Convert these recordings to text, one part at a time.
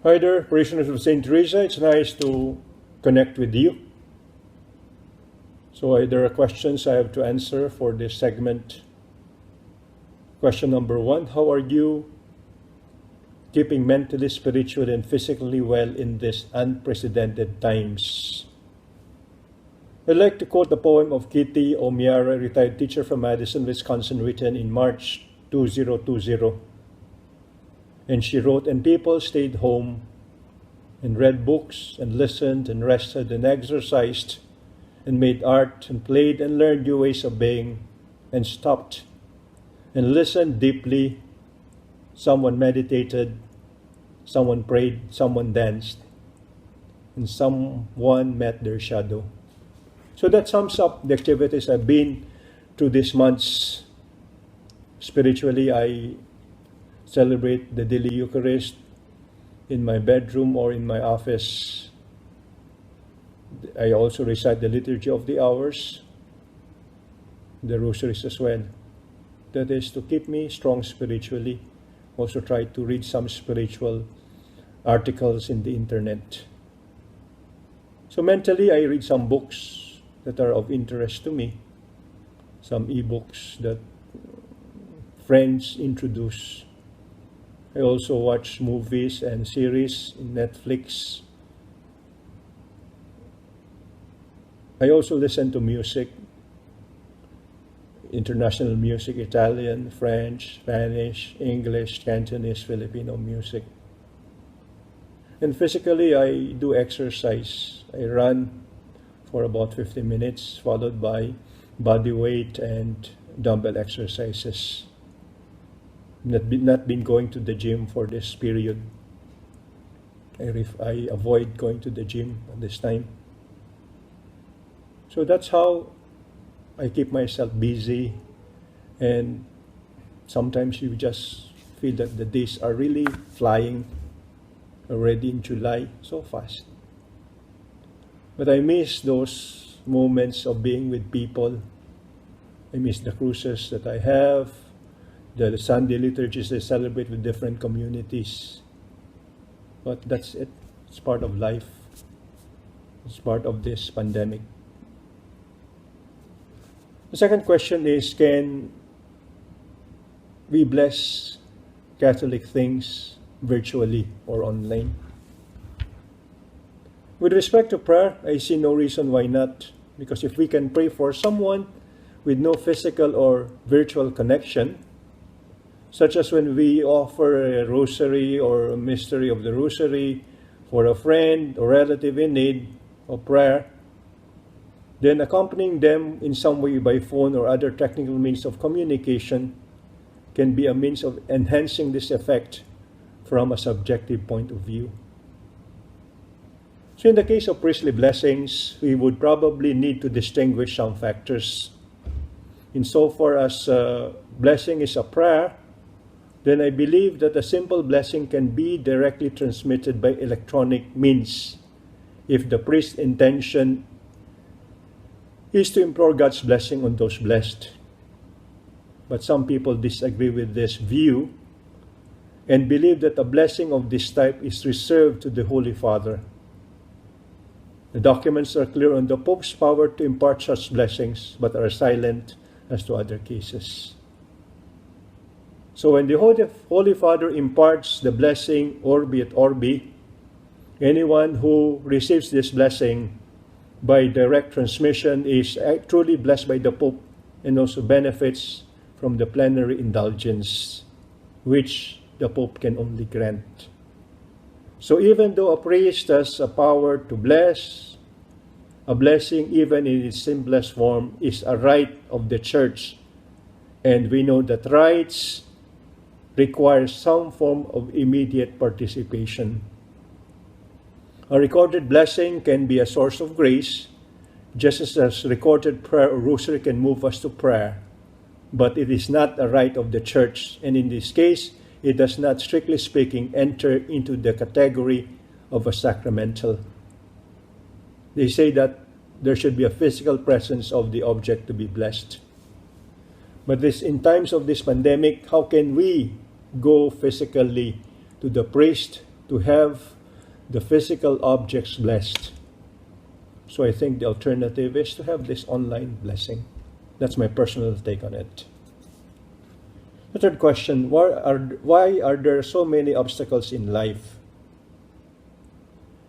Hi there, parishioners of St. Teresa. It's nice to connect with you. So there are questions I have to answer for this segment. Question number 1, how are you keeping mentally, spiritually, and physically well in these unprecedented times? I'd like to quote the poem of Kitty O'Meara, retired teacher from Madison, Wisconsin, written in March 2020. And she wrote, and people stayed home and read books and listened and rested and exercised and made art and played and learned new ways of being and stopped and listened deeply. Someone meditated, someone prayed, someone danced, and someone met their shadow. So that sums up the activities I've been through these months. Spiritually, I celebrate the daily Eucharist in my bedroom or in my office. I also recite the Liturgy of the Hours, the rosaries as well. That is to keep me strong spiritually. Also try to read some spiritual articles in the internet. So mentally, I read some books that are of interest to me, some e-books that friends introduce. I also watch movies and series in Netflix. I also listen to music, international music, Italian, French, Spanish, English, Cantonese, Filipino music. And physically, I do exercise. I run for about 50 minutes, followed by body weight and dumbbell exercises. Not been going to the gym for this period. I avoid going to the gym at this time. So that's how I keep myself busy, and sometimes you just feel that the days are really flying already in July, so fast. But I miss those moments of being with people. I miss the cruises that I have, the Sunday liturgies I celebrate with different communities. But that's it. It's part of life. It's part of this pandemic. The second question is, can we bless Catholic things virtually or online? With respect to prayer, I see no reason why not. Because if we can pray for someone with no physical or virtual connection, such as when we offer a rosary or a mystery of the rosary for a friend or relative in need of prayer, then accompanying them in some way by phone or other technical means of communication can be a means of enhancing this effect from a subjective point of view. So in the case of priestly blessings, we would probably need to distinguish some factors. Insofar as blessing is a prayer, then I believe that a simple blessing can be directly transmitted by electronic means if the priest's intention is to implore God's blessing on those blessed. But some people disagree with this view and believe that a blessing of this type is reserved to the Holy Father. The documents are clear on the Pope's power to impart such blessings, but are silent as to other cases. So when the Holy Father imparts the blessing Orbi et Orbi, anyone who receives this blessing by direct transmission is truly blessed by the Pope and also benefits from the plenary indulgence, which the Pope can only grant. So even though a priest has a power to bless, a blessing even in its simplest form is a right of the Church, and we know that rites requires some form of immediate participation. A recorded blessing can be a source of grace, just as recorded prayer or rosary can move us to prayer. But it is not a right of the Church, and in this case, it does not, strictly speaking, enter into the category of a sacramental. They say that there should be a physical presence of the object to be blessed. But in times of this pandemic, how can we go physically to the priest to have the physical objects blessed. So I think the alternative is to have this online blessing. That's my personal take on it. The third question, why are there so many obstacles in life?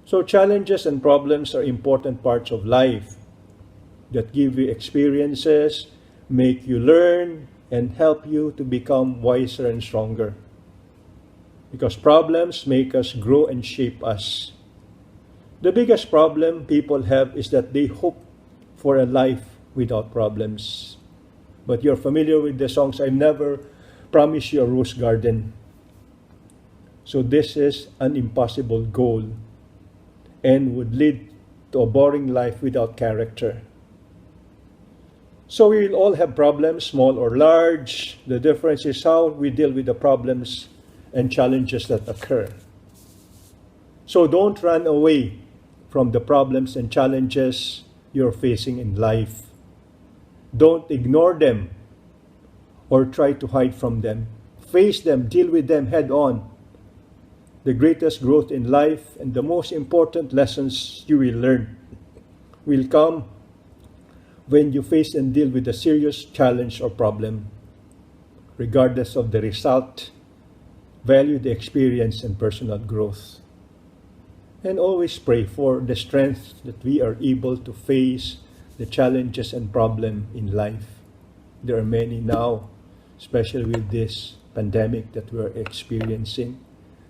So challenges and problems are important parts of life that give you experiences, make you learn, and help you to become wiser and stronger. Because problems make us grow and shape us. The biggest problem people have is that they hope for a life without problems. But you're familiar with the songs, I never promise you a rose garden. So this is an impossible goal and would lead to a boring life without character. So we will all have problems, small or large. The difference is how we deal with the problems and challenges that occur. So don't run away from the problems and challenges you're facing in life. Don't ignore them or try to hide from them. Face them, deal with them head on. The greatest growth in life and the most important lessons you will learn will come when you face and deal with a serious challenge or problem. Regardless of the result, value the experience and personal growth. And always pray for the strength that we are able to face the challenges and problems in life. There are many now, especially with this pandemic that we're experiencing.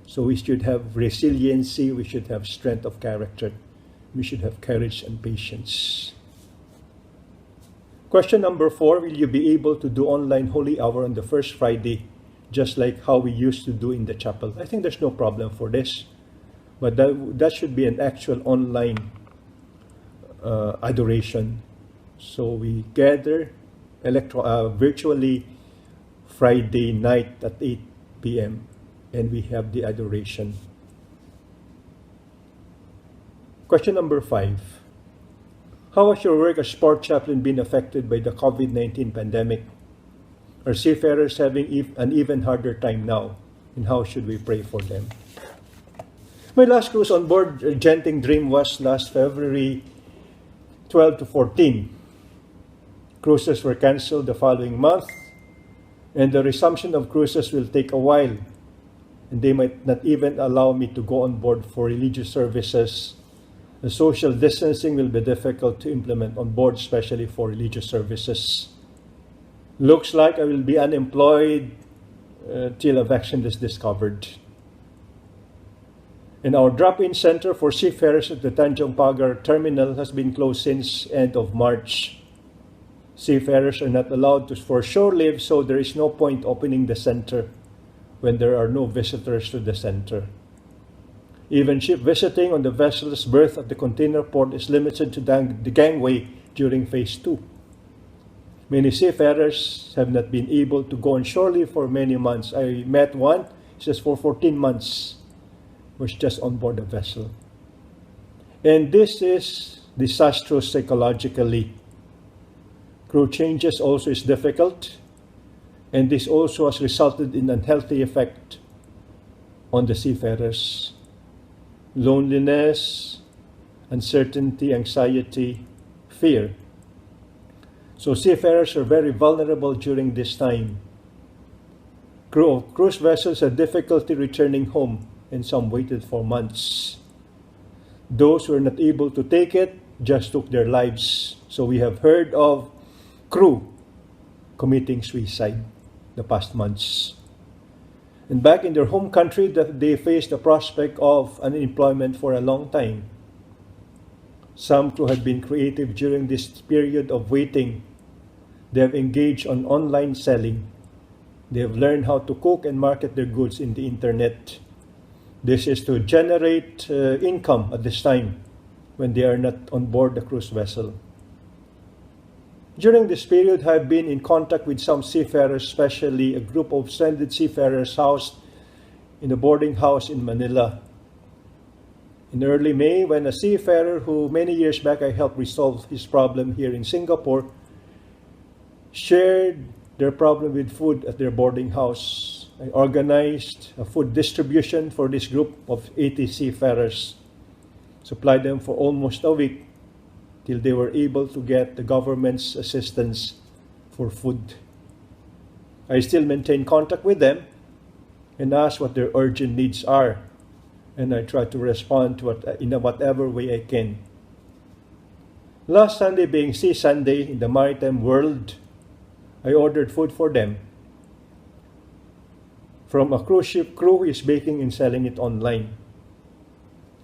So we should have resiliency, we should have strength of character, we should have courage and patience. Question number 4, will you be able to do online Holy Hour on the first Friday, just like how we used to do in the chapel? I think there's no problem for this. But that should be an actual online adoration. So we gather virtually Friday night at 8 p.m. and we have the adoration. Question number 5. How has your work as sport chaplain been affected by the COVID-19 pandemic? Are seafarers having an even harder time now? And how should we pray for them? My last cruise on board Genting Dream was last February 12 to 14. Cruises were cancelled the following month, and the resumption of cruises will take a while, and they might not even allow me to go on board for religious services. The social distancing will be difficult to implement on board, especially for religious services. Looks like I will be unemployed till a vaccine is discovered. And our drop-in center for seafarers at the Tanjong Pagar terminal has been closed since end of March. Seafarers are not allowed for shore leave, so there is no point opening the center when there are no visitors to the center. Even ship visiting on the vessel's berth at the container port is limited to the gangway during phase 2. Many seafarers have not been able to go on shore leave for many months. I met one, he says for 14 months. Was just on board the vessel. And this is disastrous psychologically. Crew changes also is difficult, and this also has resulted in unhealthy effect on the seafarers. Loneliness, uncertainty, anxiety, fear. So seafarers are very vulnerable during this time. Crew of cruise vessels had difficulty returning home, and some waited for months. Those who were not able to take it just took their lives. So we have heard of crew committing suicide the past months. And back in their home country, they faced the prospect of unemployment for a long time. Some crew had been creative during this period of waiting. They have engaged on online selling. They have learned how to cook and market their goods in the internet. This is to generate income at this time when they are not on board the cruise vessel. During this period, I have been in contact with some seafarers, especially a group of stranded seafarers housed in a boarding house in Manila. In early May, when a seafarer who many years back I helped resolve his problem here in Singapore shared their problem with food at their boarding house, I organized a food distribution for this group of 80 seafarers. Supplied them for almost a week till they were able to get the government's assistance for food. I still maintain contact with them and ask what their urgent needs are, and I try to respond to in whatever way I can. Last Sunday, being Sea Sunday in the maritime world, I ordered food for them from a cruise ship crew who is baking and selling it online.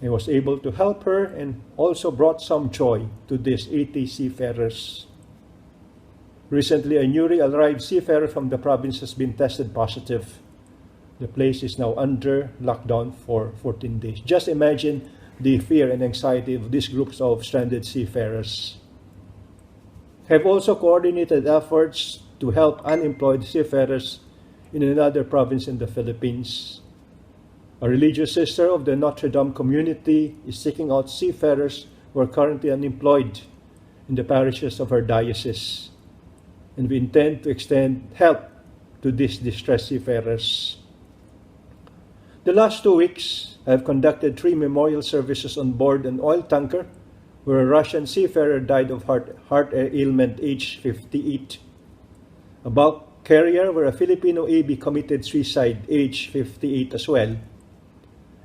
I was able to help her and also brought some joy to these 80 seafarers. Recently, a newly arrived seafarer from the province has been tested positive. The place is now under lockdown for 14 days. Just imagine the fear and anxiety of these groups of stranded seafarers. Have also coordinated efforts to help unemployed seafarers in another province in the Philippines. A religious sister of the Notre Dame community is seeking out seafarers who are currently unemployed in the parishes of her diocese, and we intend to extend help to these distressed seafarers. The last 2 weeks, I have conducted 3 memorial services on board an oil tanker where a Russian seafarer died of heart ailment aged 58. A bulk carrier where a Filipino AB committed suicide aged 58 as well.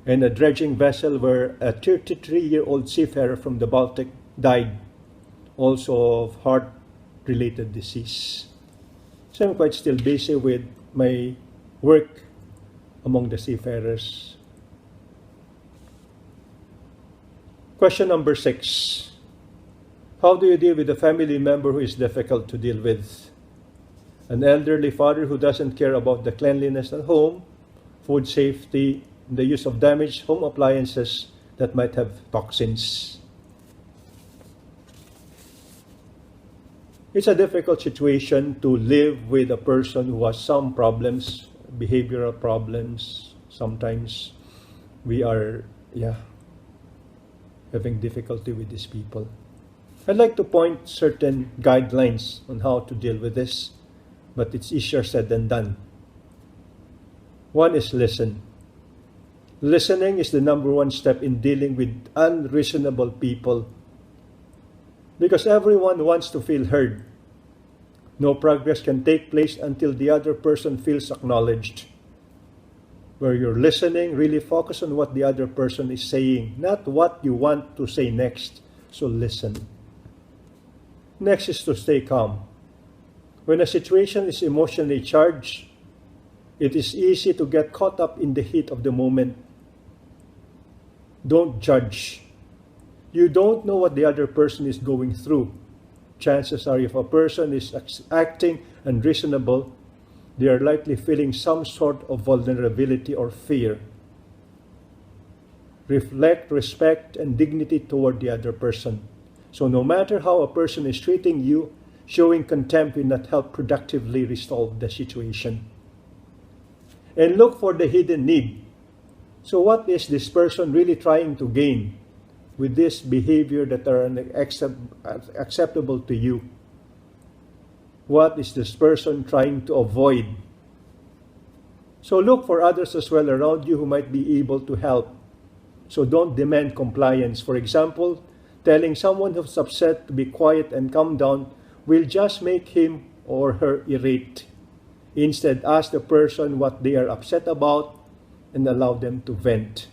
And a dredging vessel where a 33-year-old seafarer from the Baltic died also of heart-related disease. So I'm quite still busy with my work among the seafarers. Question number 6. How do you deal with a family member who is difficult to deal with? An elderly father who doesn't care about the cleanliness at home, food safety, and the use of damaged home appliances that might have toxins. It's a difficult situation to live with a person who has some problems, behavioral problems. Sometimes we are, having difficulty with these people. I'd like to point certain guidelines on how to deal with this, but it's easier said than done. One is listen. Listening is the number one step in dealing with unreasonable people, because everyone wants to feel heard. No progress can take place until the other person feels acknowledged. Where you're listening, really focus on what the other person is saying, not what you want to say next. So listen. Next is to stay calm. When a situation is emotionally charged, it is easy to get caught up in the heat of the moment. Don't judge. You don't know what the other person is going through. Chances are if a person is acting unreasonable, they are likely feeling some sort of vulnerability or fear. Reflect respect and dignity toward the other person. So no matter how a person is treating you, showing contempt will not help productively resolve the situation. And look for the hidden need. So what is this person really trying to gain with this behavior that are acceptable to you? What is this person trying to avoid? So look for others as well around you who might be able to help. So don't demand compliance. For example, telling someone who's upset to be quiet and calm down will just make him or her irate. Instead, ask the person what they are upset about and allow them to vent.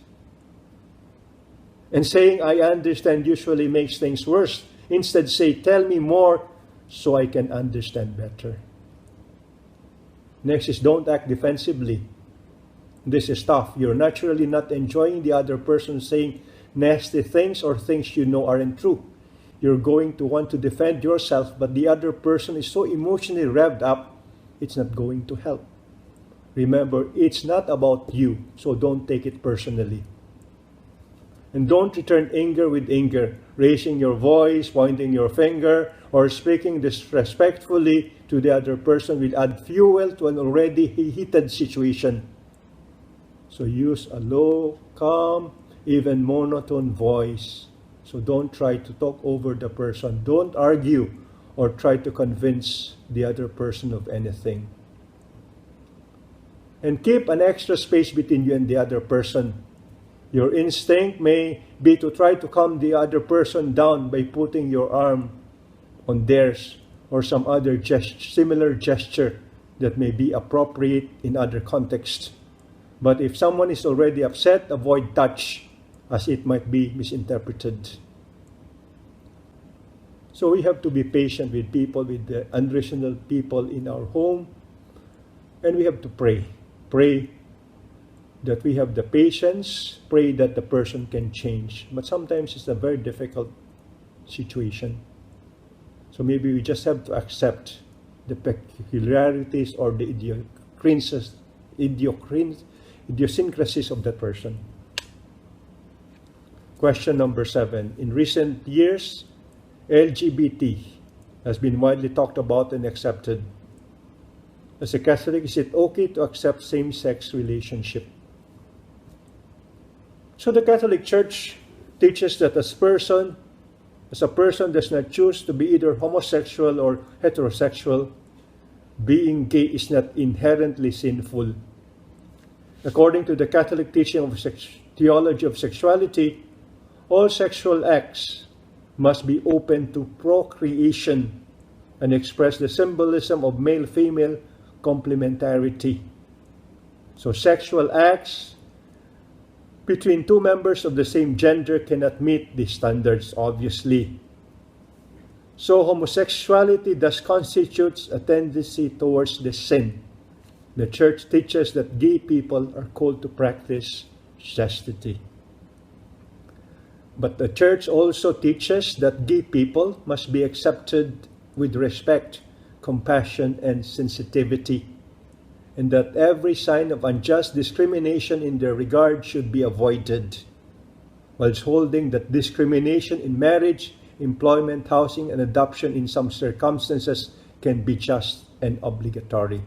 And saying, "I understand," usually makes things worse. Instead, say, "Tell me more so I can understand better." Next is don't act defensively. This is tough. You're naturally not enjoying the other person saying nasty things or things you know aren't true. You're going to want to defend yourself, but the other person is so emotionally revved up, it's not going to help. Remember, it's not about you, so don't take it personally. And don't return anger with anger, raising your voice, pointing your finger, or speaking disrespectfully to the other person will add fuel to an already heated situation. So use a low, calm, even monotone voice. So don't try to talk over the person. Don't argue or try to convince the other person of anything. And keep an extra space between you and the other person. Your instinct may be to try to calm the other person down by putting your arm on theirs or some other similar gesture that may be appropriate in other contexts. But if someone is already upset, avoid touch, as it might be misinterpreted. So we have to be patient with people, with the unreasonable people in our home, and we have to pray. Pray that we have the patience, pray that the person can change. But sometimes it's a very difficult situation. So maybe we just have to accept the peculiarities or the idiosyncrasies of that person. Question number 7. In recent years, LGBT has been widely talked about and accepted. As a Catholic, is it okay to accept same-sex relationship? So the Catholic Church teaches that as a person does not choose to be either homosexual or heterosexual, being gay is not inherently sinful. According to the Catholic teaching of theology of sexuality, all sexual acts must be open to procreation and express the symbolism of male-female complementarity. So sexual acts between two members of the same gender cannot meet these standards, obviously. So homosexuality thus constitutes a tendency towards the sin. The Church teaches that gay people are called to practice chastity. But the Church also teaches that gay people must be accepted with respect, compassion, and sensitivity, and that every sign of unjust discrimination in their regard should be avoided, whilst holding that discrimination in marriage, employment, housing, and adoption in some circumstances can be just and obligatory.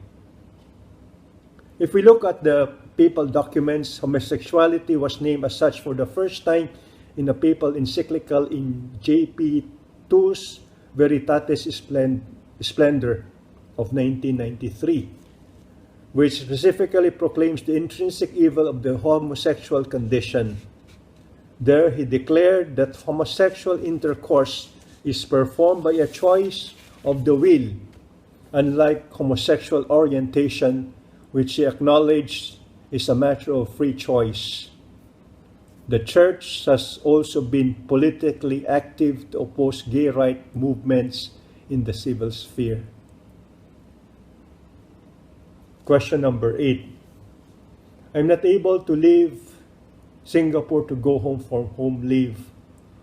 If we look at the papal documents, homosexuality was named as such for the first time in a papal encyclical in J.P. II's Veritatis Splendor of 1993, which specifically proclaims the intrinsic evil of the homosexual condition. There he declared that homosexual intercourse is performed by a choice of the will, unlike homosexual orientation, which he acknowledged is a matter of free choice. The Church has also been politically active to oppose gay rights movements in the civil sphere. Question number 8. I'm not able to leave Singapore to go home for home leave.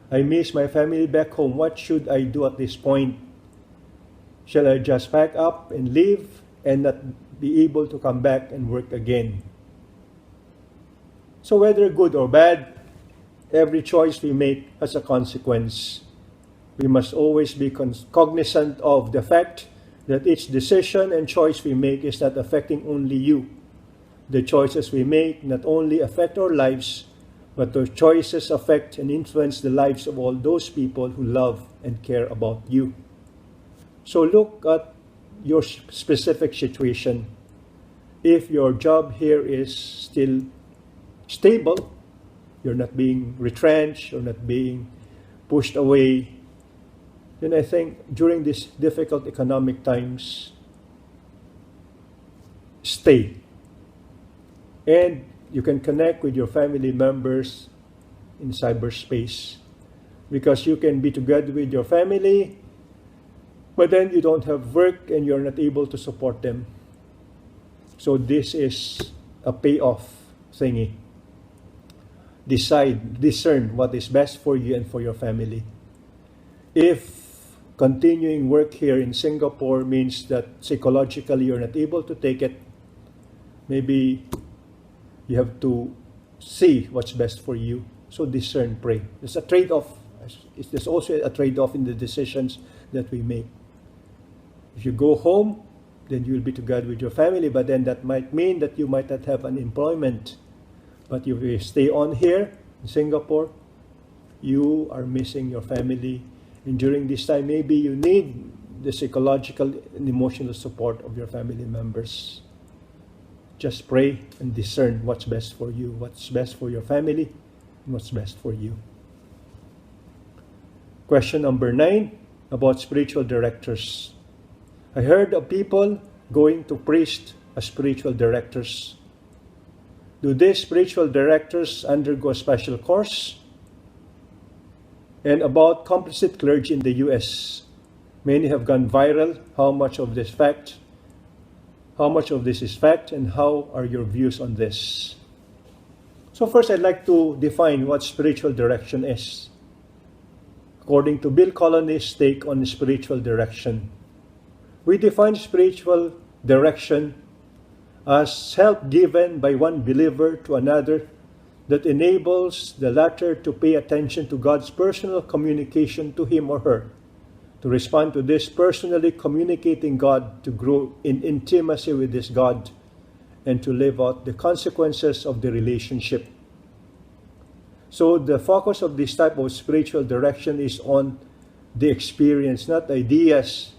I miss my family back home. What should I do at this point? Shall I just pack up and leave and not be able to come back and work again? So whether good or bad, every choice we make has a consequence. We must always be cognizant of the fact that each decision and choice we make is not affecting only you. The choices we make not only affect our lives, but those choices affect and influence the lives of all those people who love and care about you. So look at your specific situation. If your job here is still stable, you're not being retrenched, you're not being pushed away, then I think during these difficult economic times, stay. And you can connect with your family members in cyberspace, because you can be together with your family, but then you don't have work and you're not able to support them. So this is a payoff thingy. Discern what is best for you and for your family. If continuing work here in Singapore means that psychologically you're not able to take it, maybe you have to see what's best for you. So discern, pray. There's a trade-off. There's also a trade-off in the decisions that we make. If you go home, then you'll be together with your family, but then that might mean that you might not have an employment. But if you stay on here in Singapore, you are missing your family. And during this time, maybe you need the psychological and emotional support of your family members. Just pray and discern what's best for you, what's best for your family, and what's best for you. Question number 9 about spiritual directors. I heard of people going to priests as spiritual directors. Do these spiritual directors undergo a special course? And about complicit clergy in the U.S. Many have gone viral. How much of this is fact, and how are your views on this? So first, I'd like to define what spiritual direction is. According to Bill Colony's take on spiritual direction, we define spiritual direction as help given by one believer to another that enables the latter to pay attention to God's personal communication to him or her, to respond to this personally communicating God, to grow in intimacy with this God, and to live out the consequences of the relationship. So the focus of this type of spiritual direction is on the experience, not ideas,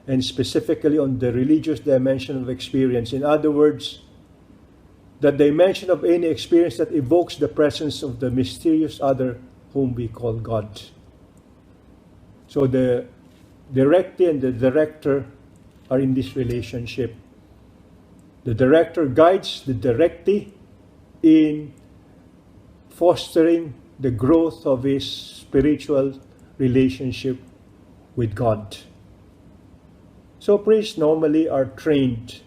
and specifically on the religious dimension of experience. In other words, the dimension of any experience that evokes the presence of the mysterious other whom we call God. So the directee and the director are in this relationship. The director guides the directee in fostering the growth of his spiritual relationship with God. So priests normally are trained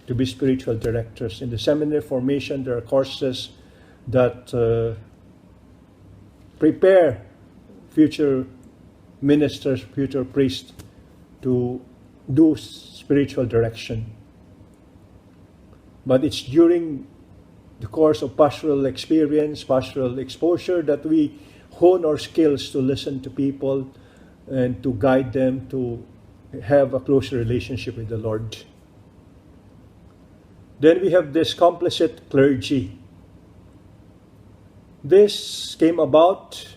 to be spiritual directors. In the seminary formation, there are courses that prepare future ministers, future priests to do spiritual direction. But it's during the course of pastoral experience, pastoral exposure, that we hone our skills to listen to people and to guide them to have a closer relationship with the Lord. Then we have this complicit clergy. This came about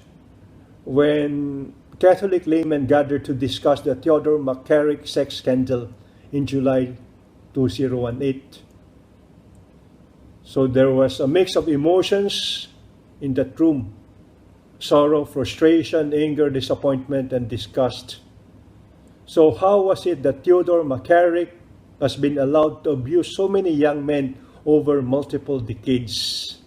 when Catholic laymen gathered to discuss the Theodore McCarrick sex scandal in July 2018. So there was a mix of emotions in that room: sorrow, frustration, anger, disappointment, and disgust. So how was it that Theodore McCarrick has been allowed to abuse so many young men over multiple decades?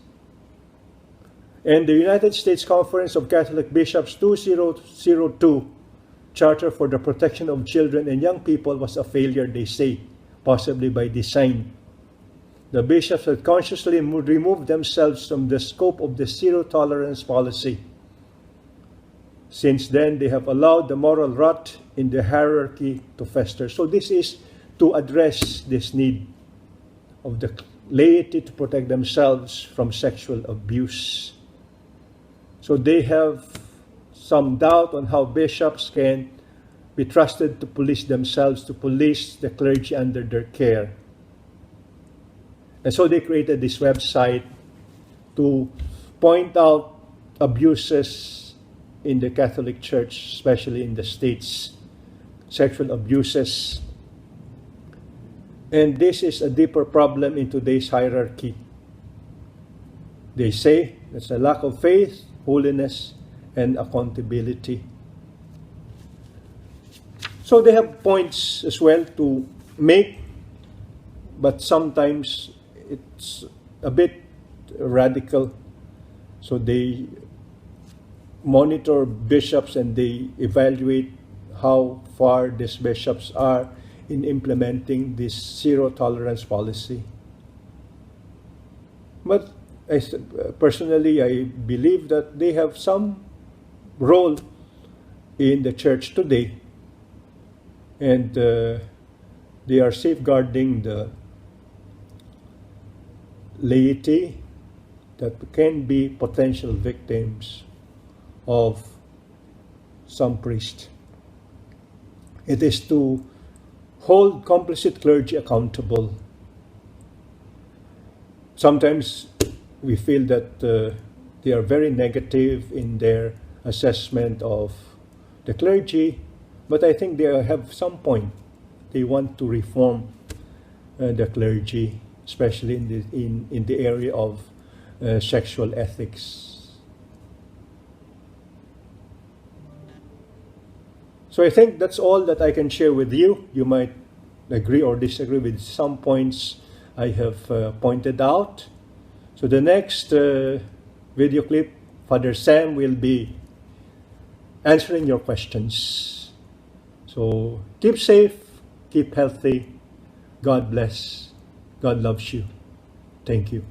And the United States Conference of Catholic Bishops 2002 Charter for the Protection of Children and Young People was a failure, they say, possibly by design. The bishops had consciously removed themselves from the scope of the zero-tolerance policy. Since then, they have allowed the moral rot in the hierarchy to fester. So this is to address this need of the laity to protect themselves from sexual abuse. So they have some doubt on how bishops can be trusted to police themselves, to police the clergy under their care. And so they created this website to point out abuses in the Catholic Church, especially in the States, sexual abuses. And this is a deeper problem in today's hierarchy. They say there's a lack of faith, holiness, and accountability. So they have points as well to make, but sometimes it's a bit radical. So they monitor bishops and they evaluate how far these bishops are in implementing this zero-tolerance policy. But personally, I believe that they have some role in the church today, and they are safeguarding the laity that can be potential victims of some priest. It is to hold complicit clergy accountable. Sometimes we feel that they are very negative in their assessment of the clergy, but I think they have some point. They want to reform the clergy. especially in the area of sexual ethics. So I think that's all that I can share with you. You might agree or disagree with some points I have pointed out. So the next video clip, Father Sam will be answering your questions. So keep safe, keep healthy. God bless. God loves you. Thank you.